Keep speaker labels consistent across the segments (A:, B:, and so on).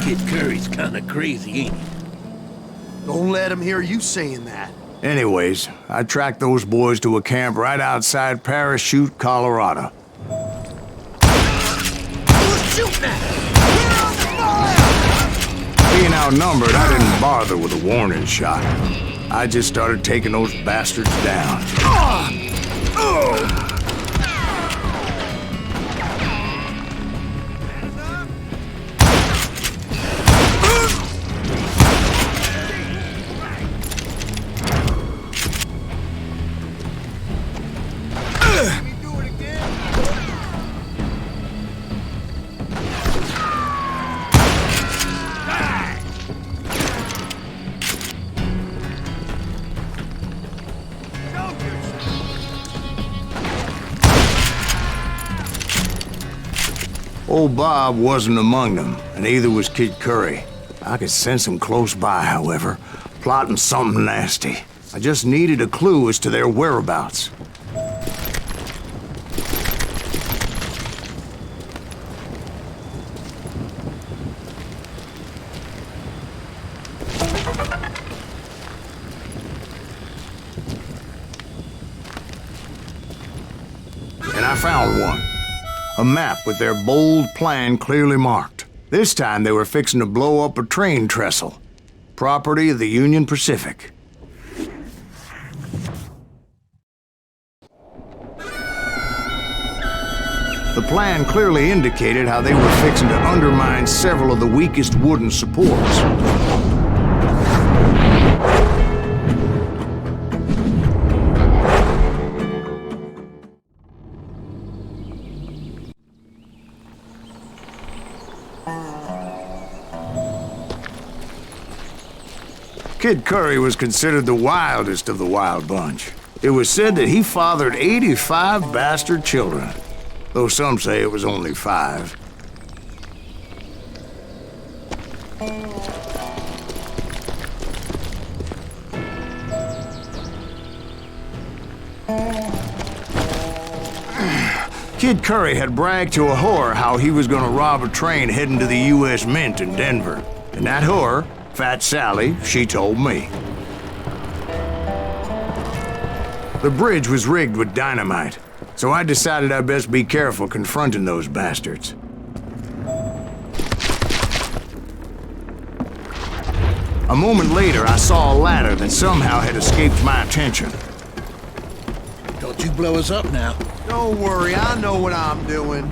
A: Kid Curry's kinda crazy, ain't he?
B: Don't let him hear you saying that.
C: Anyways, I tracked those boys to a camp right outside Parachute, Colorado.
A: Who's shooting at? We're on fire!
C: Being outnumbered, I didn't bother with a warning shot. I just started taking those bastards down. Old Bob wasn't among them, and neither was Kid Curry. I could sense him close by, however, plotting something nasty. I just needed a clue as to their whereabouts. And I found one. A map with their bold plan clearly marked. This time they were fixing to blow up a train trestle. Property of the Union Pacific. The plan clearly indicated how they were fixing to undermine several of the weakest wooden supports. Kid Curry was considered the wildest of the wild bunch. It was said that he fathered 85 bastard children, though some say it was only 5. Kid Curry had bragged to a whore how he was gonna rob a train heading to the U.S. Mint in Denver. And that whore, Fat Sally, she told me. The bridge was rigged with dynamite, so I decided I'd best be careful confronting those bastards. A moment later, I saw a ladder that somehow had escaped my attention.
A: Don't you blow us up now.
B: Don't worry, I know what I'm doing.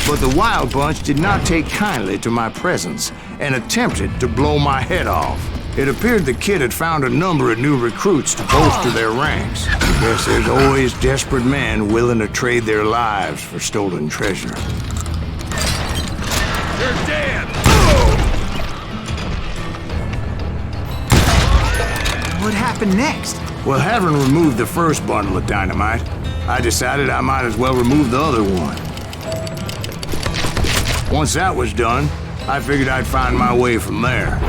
C: But the Wild Bunch did not take kindly to my presence and attempted to blow my head off. It appeared the kid had found a number of new recruits to bolster their ranks. I guess there's always desperate men willing to trade their lives for stolen treasure.
A: You're dead!
D: What happened next?
C: Well, having removed the first bundle of dynamite, I decided I might as well remove the other one. Once that was done, I figured I'd find my way from there.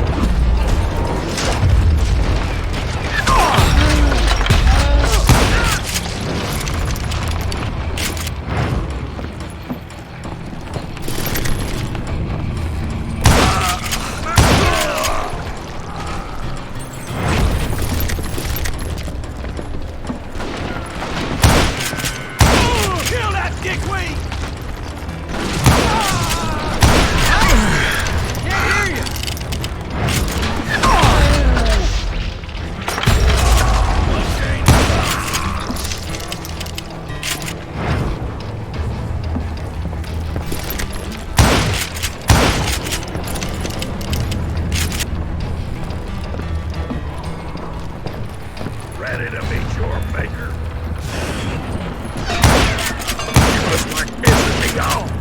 A: Kill that dickweed! Ready to meet your maker. You must like pissing me off.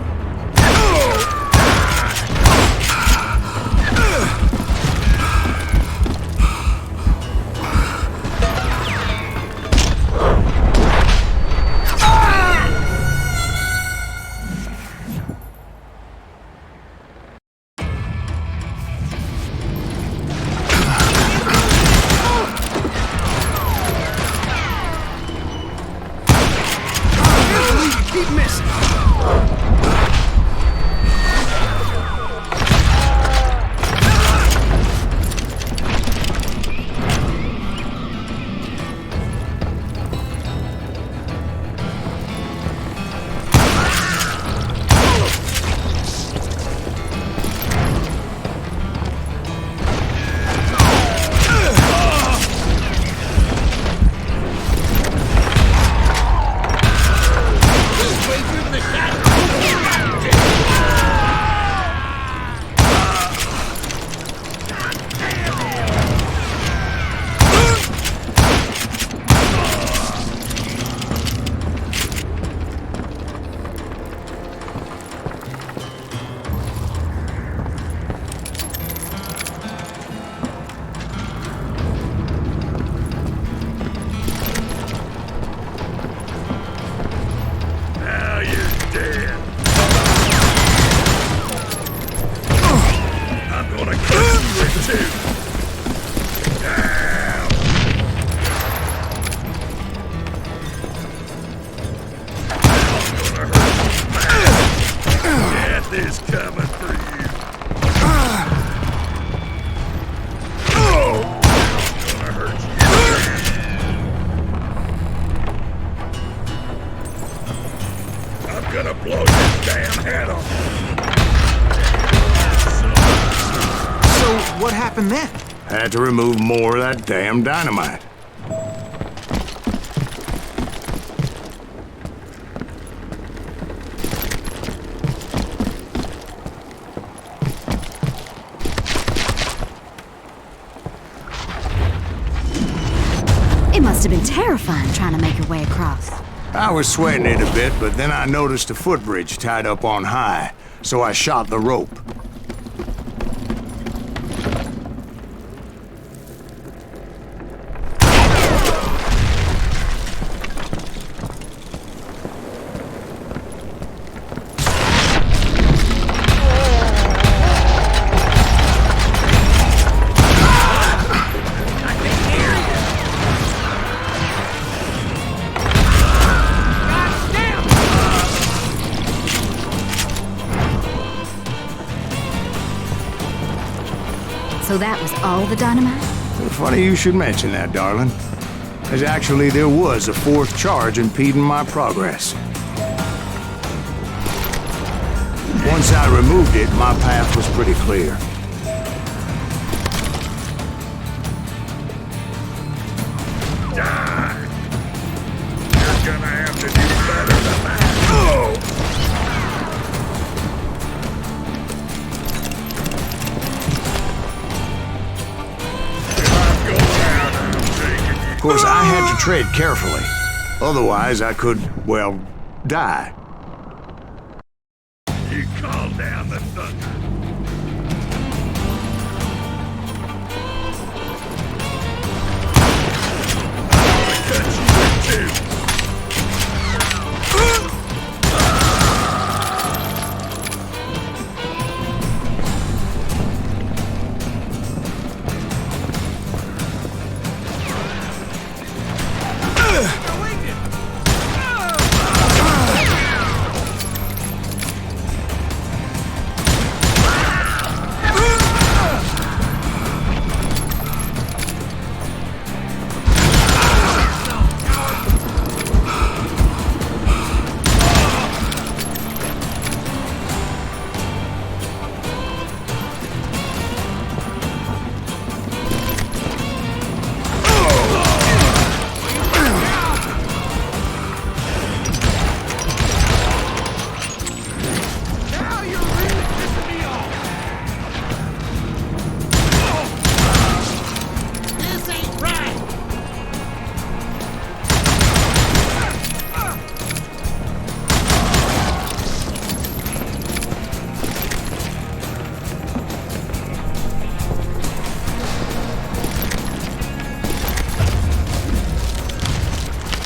A: Death is coming for you. Gonna hurt you. I'm gonna blow your damn head off.
D: So, what happened then?
C: Had to remove more of that damn dynamite.
E: It must have been terrifying trying to make your way across.
C: I was sweating it a bit, but then I noticed a footbridge tied up on high, so I shot the rope.
E: So that was all the dynamite?
C: Funny you should mention that, darling. As actually there was a fourth charge impeding my progress. Once I removed it, my path was pretty clear.
A: Die! You're gonna have to do better than that. Oh!
C: Of course, I had to tread carefully. Otherwise, I could, well, die.
A: You call down the thunder. I'm gonna cut you in two.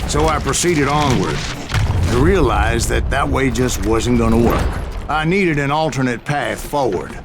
C: So I proceeded onward. I realized that that way just wasn't gonna work. I needed an alternate path forward.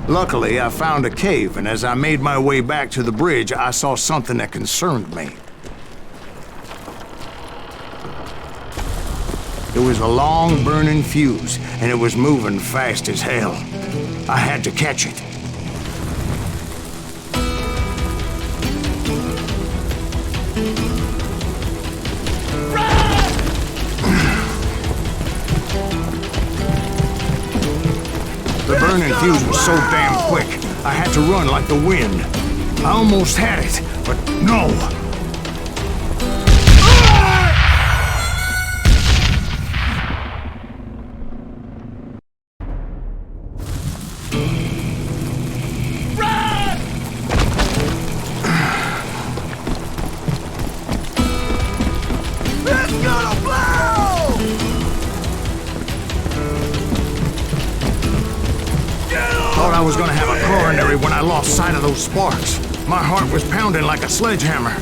C: Luckily, I found a cave, and as I made my way back to the bridge, I saw something that concerned me. It was a long, burning fuse, and it was moving fast as hell. I had to catch it. turning fuse was so damn quick, I had to run like the wind. I almost had it, but no. I was gonna have a coronary when I lost sight of those sparks. My heart was pounding like a sledgehammer.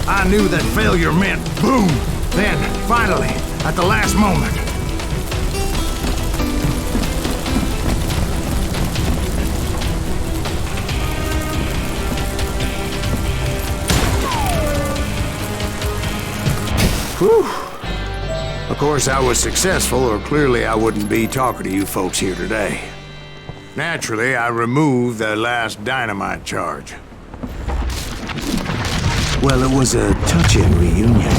C: I knew that failure meant boom. Then, finally, at the last moment. Whew. Of course, I was successful, or clearly I wouldn't be talking to you folks here today. Naturally, I removed the last dynamite charge. Well, it was a touching reunion.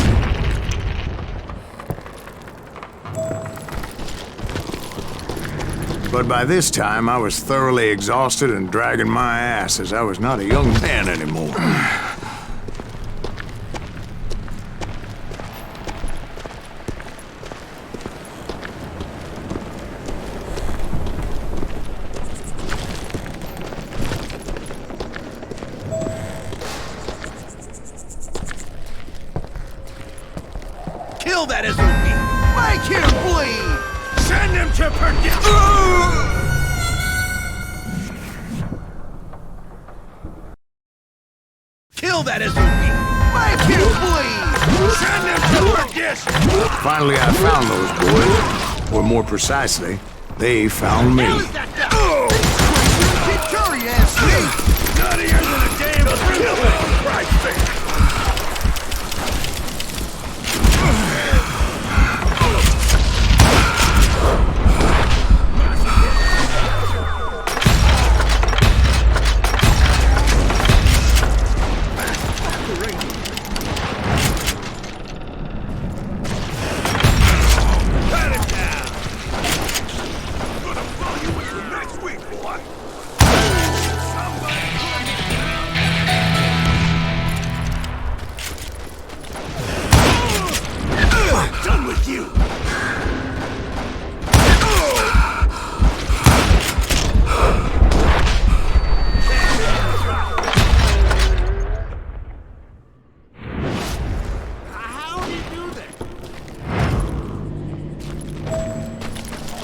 C: But by this time, I was thoroughly exhausted and dragging my ass as I was not a young man anymore.
A: Kill that SOB! Make him bleed! Send him to perdition! Kill that SOB! Make him bleed! Send him to perdition!
C: Finally, I found those boys. Or more precisely, they found me.
A: Keep your ass sweet! Nuttier than a damn drill! Christ's sake!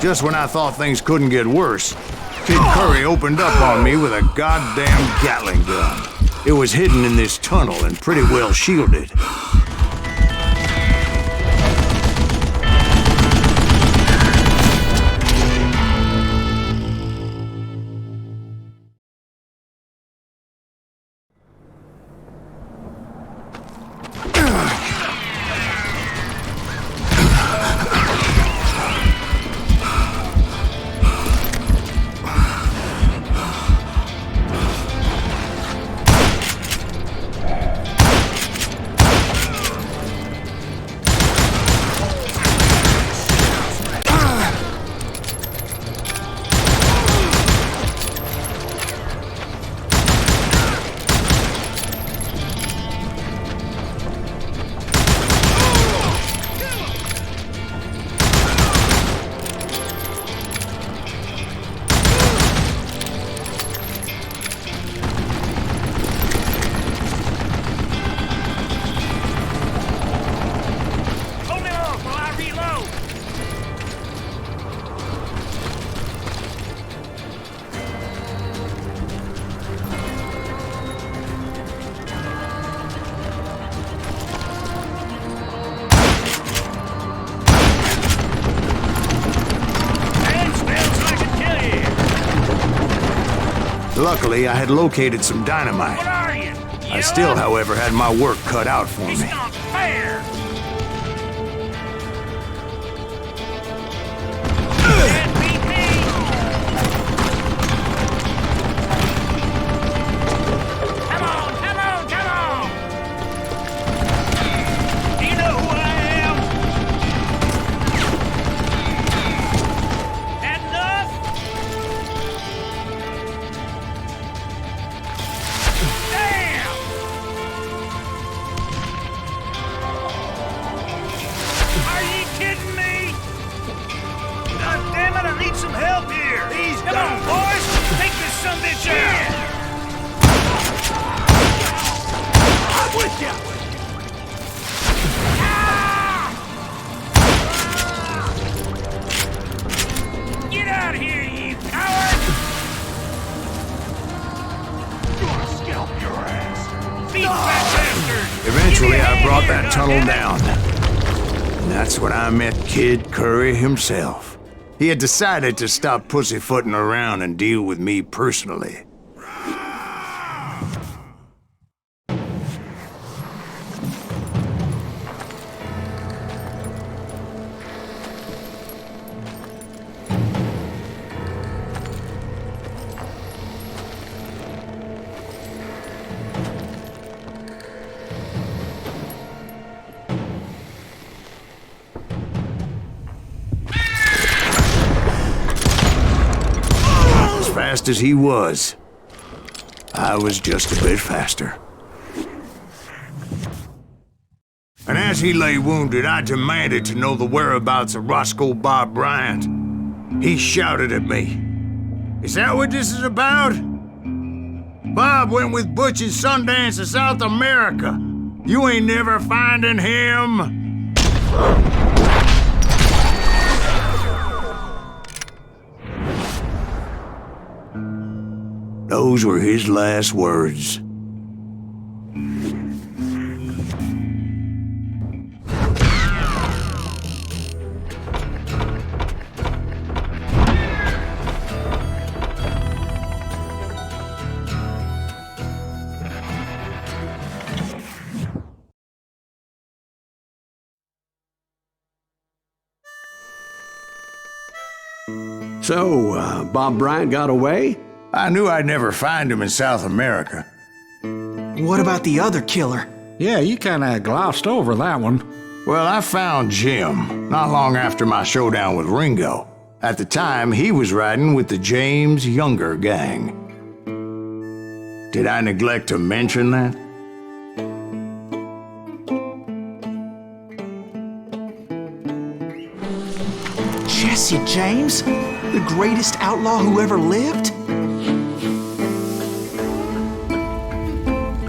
C: Just when I thought things couldn't get worse, Kid Curry opened up on me with a goddamn Gatling gun. It was hidden in this tunnel and pretty well shielded. Luckily, I had located some dynamite.
A: What are you?
C: I still, however, had my work cut out for
A: It's
C: me.
A: not fair! Come on, come on, come on! Do you know who I am?
C: Eventually, I brought that tunnel down. And that's when I met Kid Curry himself. He had decided to stop pussyfooting around and deal with me personally. Fast as he was, I was just a bit faster. And as he lay wounded, I demanded to know the whereabouts of Roscoe Bob Bryant. He shouted at me, "Is that what this is about? Bob went with Butch and Sundance to South America. You ain't never finding him." Those were his last words.
F: So, Bob Bryant got away?
C: I knew I'd never find him in South America.
D: What about the other killer?
G: Yeah, you kinda glossed over that one.
C: Well, I found Jim not long after my showdown with Ringo. At the time, he was riding with the James Younger gang. Did I neglect to mention that?
D: Jesse James? The greatest outlaw who ever lived?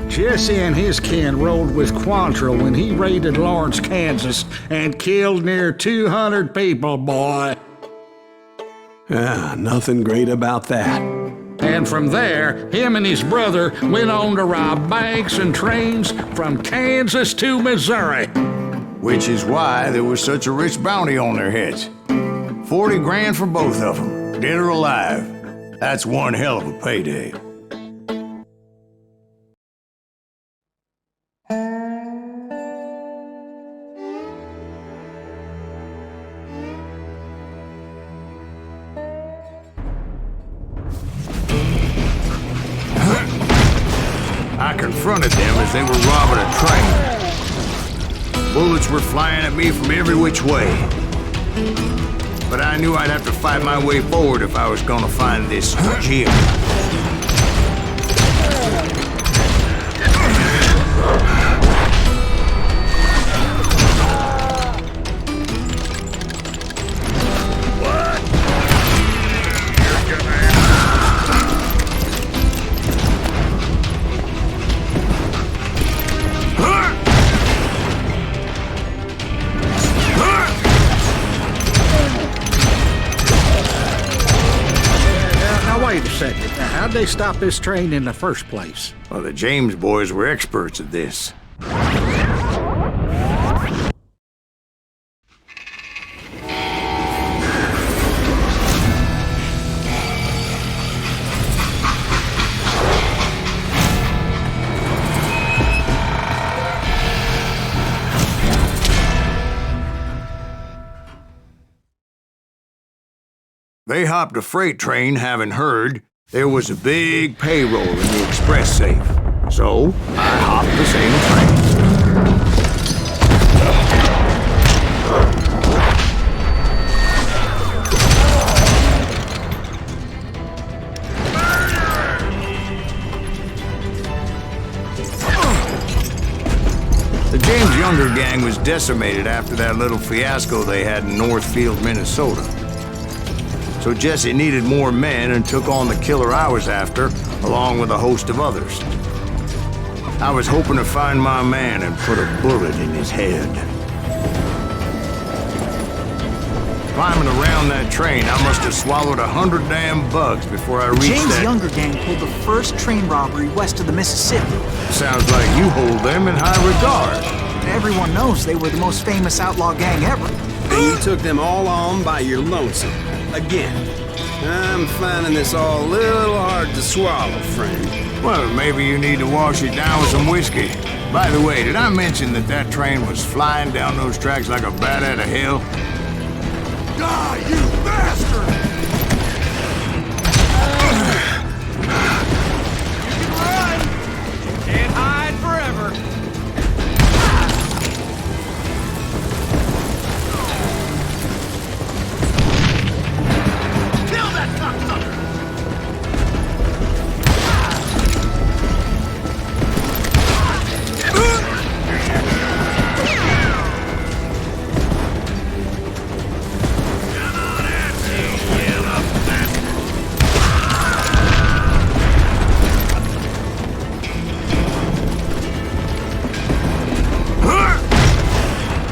G: Jesse and his kin rode with Quantrill when he raided Lawrence, Kansas, and killed near 200 people, boy.
F: Nothing great about that.
G: And from there, him and his brother went on to rob banks and trains from Kansas to Missouri.
C: Which is why there was such a rich bounty on their heads. 40 grand for both of them, dead or alive. That's one hell of a payday. I confronted them as they were robbing a train. Bullets were flying at me from every which way. But I knew I'd have to fight my way forward if I was gonna find this Jim.
G: Wait a second. Now, how'd they stop this train in the first place?
C: Well, the James boys were experts at this. They hopped a freight train, having heard there was a big payroll in the express safe. So, I hopped the same train. The James Younger gang was decimated after that little fiasco they had in Northfield, Minnesota. So Jesse needed more men and took on the killer I was after, along with a host of others. I was hoping to find my man and put a bullet in his head. Climbing around that train, I must have swallowed 100 damn bugs before I reached
D: James'
C: that...
D: younger gang pulled the first train robbery west of the Mississippi.
C: Sounds like you hold them in high regard.
D: Everyone knows they were the most famous outlaw gang ever.
F: And you took them all on by your lonesome. Again. I'm finding this all a little hard to swallow, friend.
C: Well, maybe you need to wash it down with some whiskey. By the way, did I mention that train was flying down those tracks like a bat out of hell?
A: Die, you bastard! You can run! Can't hide forever! Kill that cocksucker!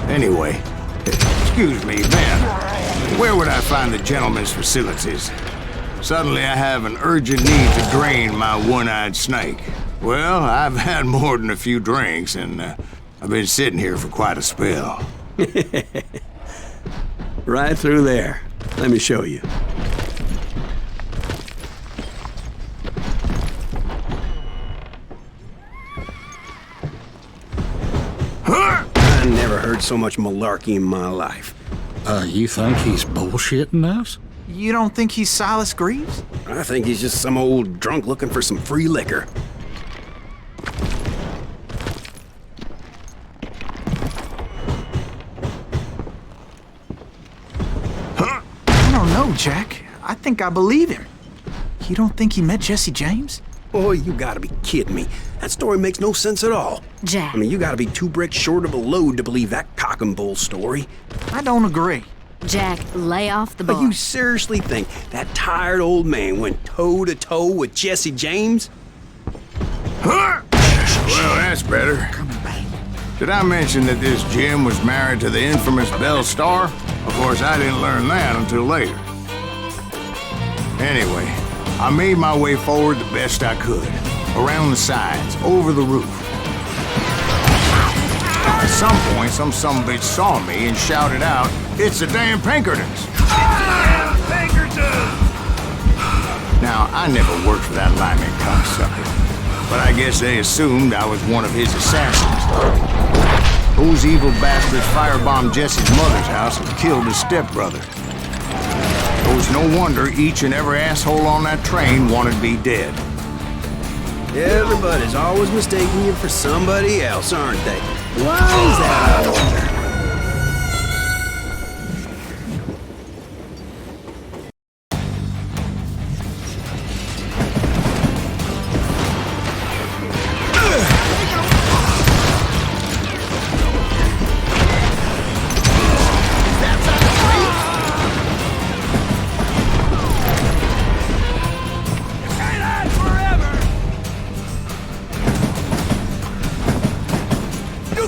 C: Anyway, excuse me, Ben. Where would I find the gentleman's facilities? Suddenly I have an urgent need to drain my one-eyed snake. Well, I've had more than a few drinks, and I've been sitting here for quite a spell.
F: Right through there. Let me show you. I never heard so much malarkey in my life.
G: You think he's bullshitting us?
D: You don't think he's Silas Greaves?
F: I think he's just some old drunk looking for some free liquor.
D: I don't know, Jack. I think I believe him. You don't think he met Jesse James?
F: Oh, you gotta be kidding me. That story makes no sense at all.
E: Jack.
F: I mean, you gotta be 2 bricks short of a load to believe that cock and bull story.
D: I don't agree.
E: Jack, lay off the
F: But
E: bar.
F: you seriously think that tired old man went toe-to-toe with Jesse James?
C: Well, that's better. Did I mention that this Jim was married to the infamous Belle Starr? Of course, I didn't learn that until later. Anyway, I made my way forward the best I could. Around the sides, over the roof. At some point, some sumbitch saw me and shouted out, "It's the damn Pinkertons!"
A: Pinkerton!
C: Now, I never worked for that limey cocksucker, but I guess they assumed I was one of his assassins. Those evil bastards firebombed Jesse's mother's house and killed his stepbrother. It was no wonder each and every asshole on that train wanted me dead.
F: Everybody's always mistaking you for somebody else, aren't they? Why is that, I wonder?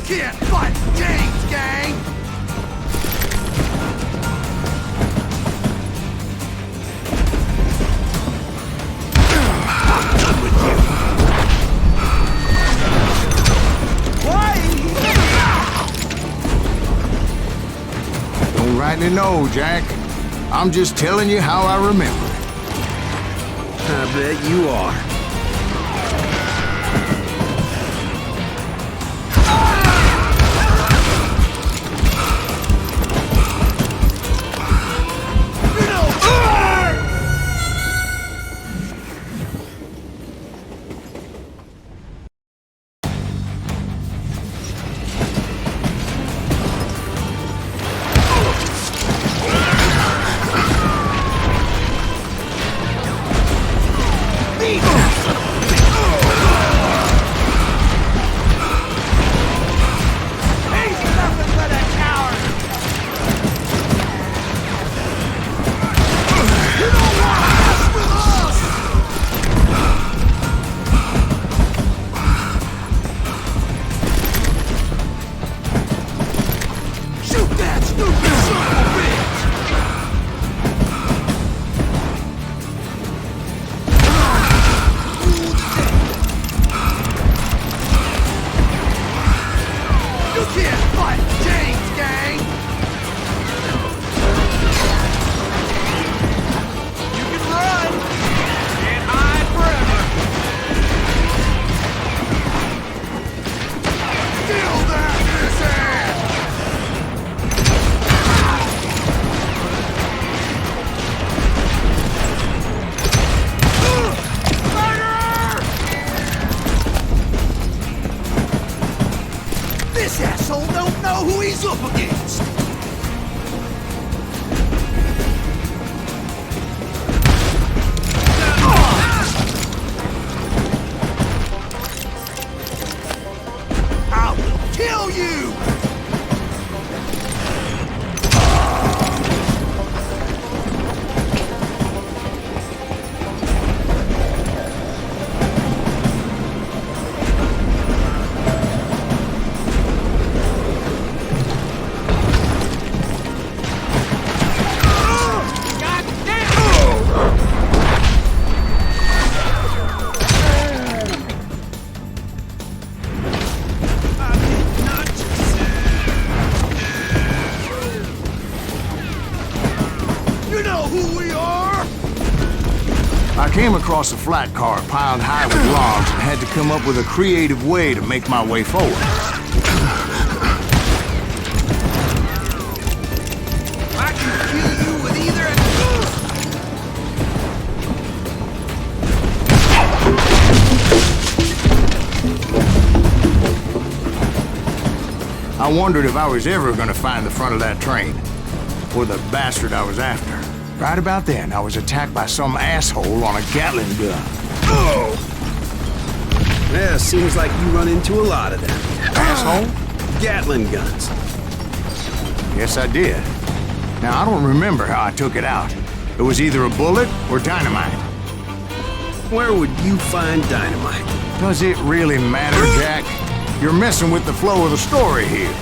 A: Can't fight James, gang! I'm done with you. Why?
C: Don't rightly know, Jack. I'm just telling you how I remember it.
F: I bet you are.
A: he's up against. I will kill you!
C: I came across a flat car piled high with logs and had to come up with a creative way to make my way forward.
A: I can kill you with either a...
C: I wondered if I was ever going to find the front of that train, or the bastard I was after. Right about then, I was attacked by some asshole on a Gatling gun.
F: Yeah, seems like you run into a lot of them.
C: Asshole?
F: Gatling guns.
C: Yes, I did. Now, I don't remember how I took it out. It was either a bullet or dynamite.
F: Where would you find dynamite?
C: Does it really matter, Jack? You're messing with the flow of the story here.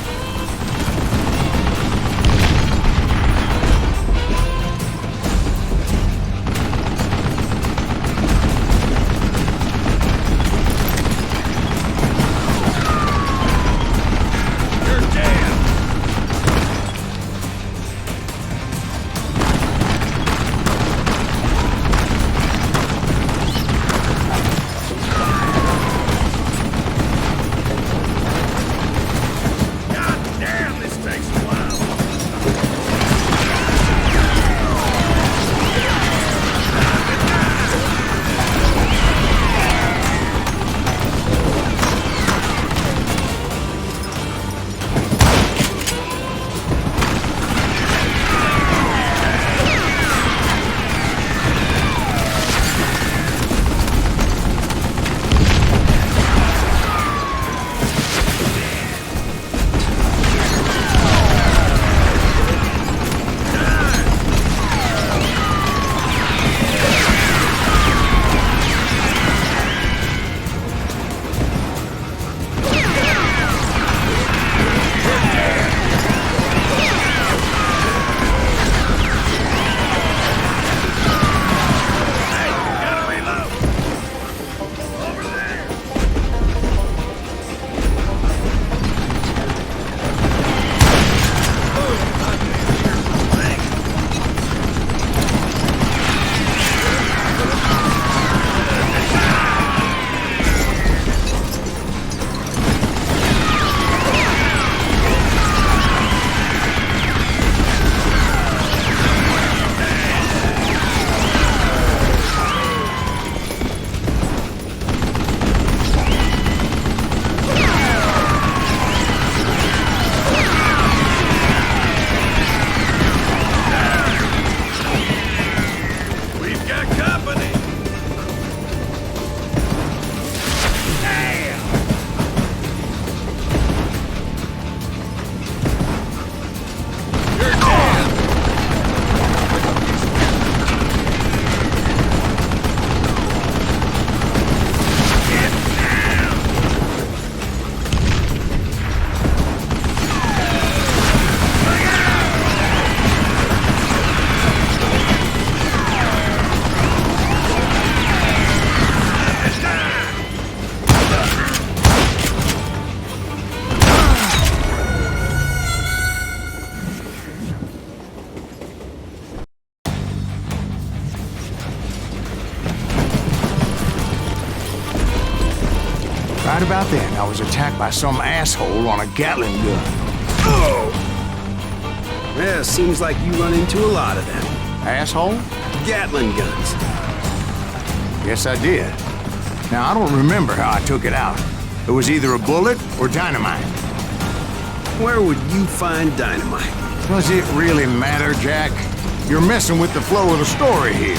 C: Right about then, I was attacked by some asshole on a Gatling gun.
F: Yeah, seems like you run into a lot of them.
C: Asshole?
F: Gatling guns.
C: Yes, I did. Now, I don't remember how I took it out. It was either a bullet or dynamite.
F: Where would you find dynamite?
C: Does it really matter, Jack? You're messing with the flow of the story here.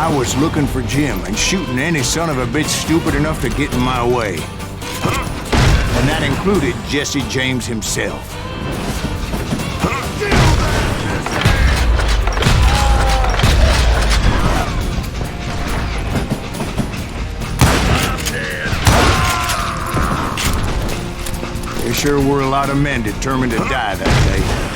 C: I was looking for Jim and shooting any son of a bitch stupid enough to get in my way. And that included Jesse James himself. There sure were a lot of men determined to die that day.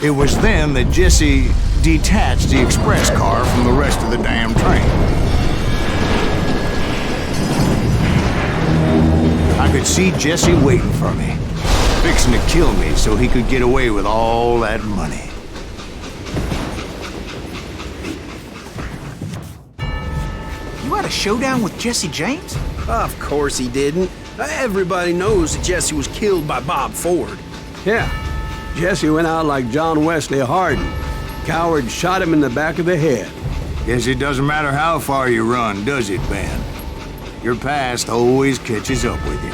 C: It was then that Jesse detached the express car from the rest of the damn train. I could see Jesse waiting for me, fixing to kill me so he could get away with all that money.
D: You had a showdown with Jesse James?
F: Of course he didn't. Everybody knows that Jesse was killed by Bob Ford.
H: Yeah. Jesse went out like John Wesley Hardin. Coward shot him in the back of the head.
C: Guess it doesn't matter how far you run, does it, Ben? Your past always catches up with you.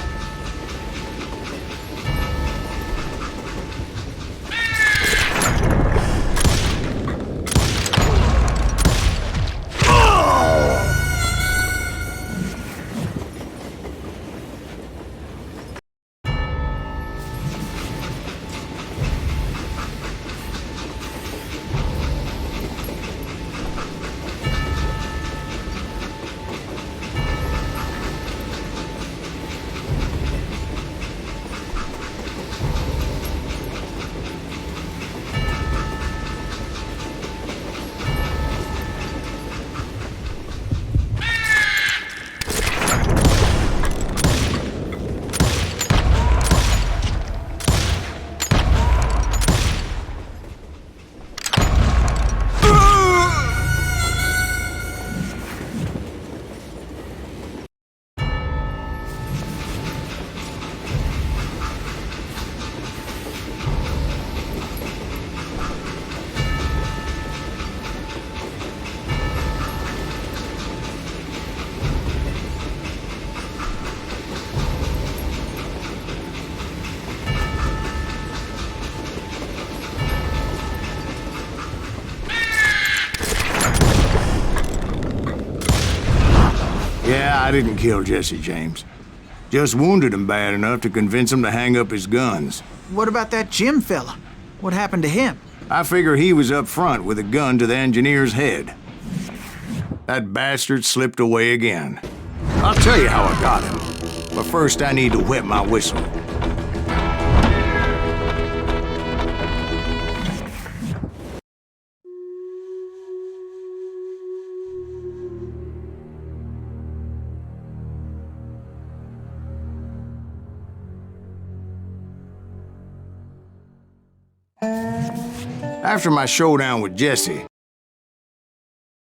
C: I didn't kill Jesse James. Just wounded him bad enough to convince him to hang up his guns.
D: What about that Jim fella? What happened to him?
C: I figure he was up front with a gun to the engineer's head. That bastard slipped away again. I'll tell you how I got him. But first I need to wet my whistle. After my showdown with Jesse,